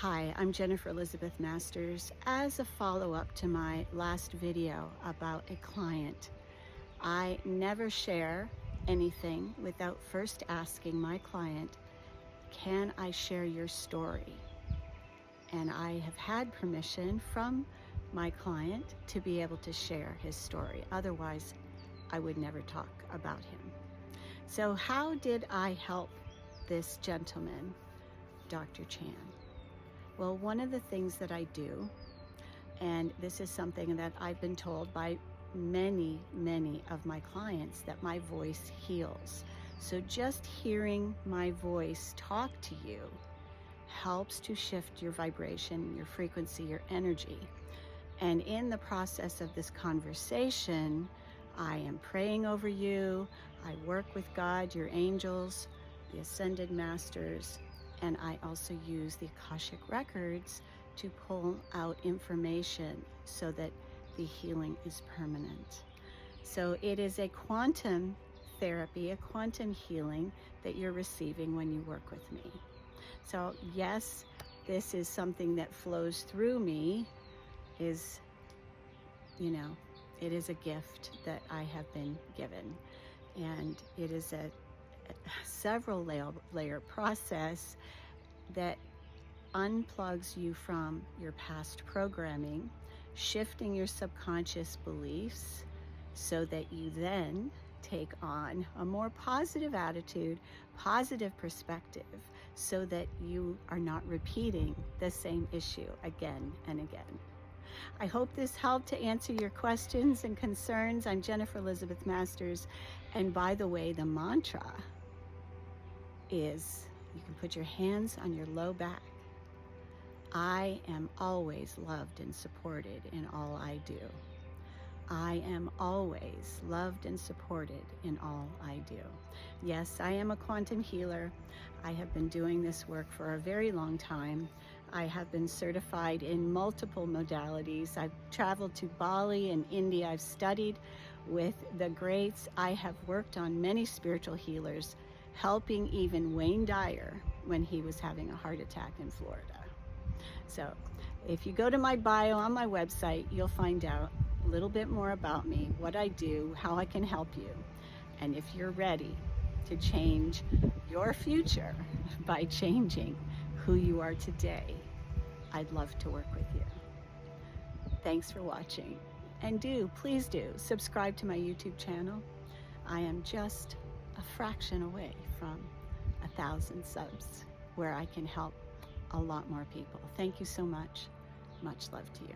Hi, I'm Jennifer Elizabeth Masters. As a follow-up to my last video about a client, I never share anything without first asking my client, can I share your story? And I have had permission from my client to be able to share his story. Otherwise, I would never talk about him. So how did I help this gentleman, Dr. Chan? Well, one of the things that I do, and this is something that I've been told by many of my clients, that my voice heals. So just hearing my voice talk to you helps to shift your vibration, your frequency, your energy. And in the process of this conversation, I am praying over you. I work with God, your angels, the ascended masters, and I also use the Akashic records to pull out information so that the healing is permanent. So it is a quantum therapy, a quantum healing that you're receiving when you work with me. So yes, this is something that flows through me, it is a gift that I have been given. And it is a several layer process that unplugs you from your past programming, shifting your subconscious beliefs so that you then take on a more positive attitude, positive perspective, so that you are not repeating the same issue again and again. I hope this helped to answer your questions and concerns. I'm Jennifer Elizabeth Masters. And by the way, the mantra is, you can put your hands on your low back. I am always loved and supported in all I do. I am always loved and supported in all I do. Yes, I am a quantum healer. I have been doing this work for a very long time. I have been certified in multiple modalities. I've traveled to Bali and India. I've studied with the greats. I have worked on many spiritual healers, helping even Wayne Dyer when he was having a heart attack in Florida. So if you go to my bio on my website, you'll find out a little bit more about me, what I do, how I can help you. And if you're ready to change your future by changing who you are today, I'd love to work with you. Thanks for watching. And please do subscribe to my YouTube channel. I am just a fraction away from 1,000 subs where I can help a lot more people. Thank you so much. Much love to you.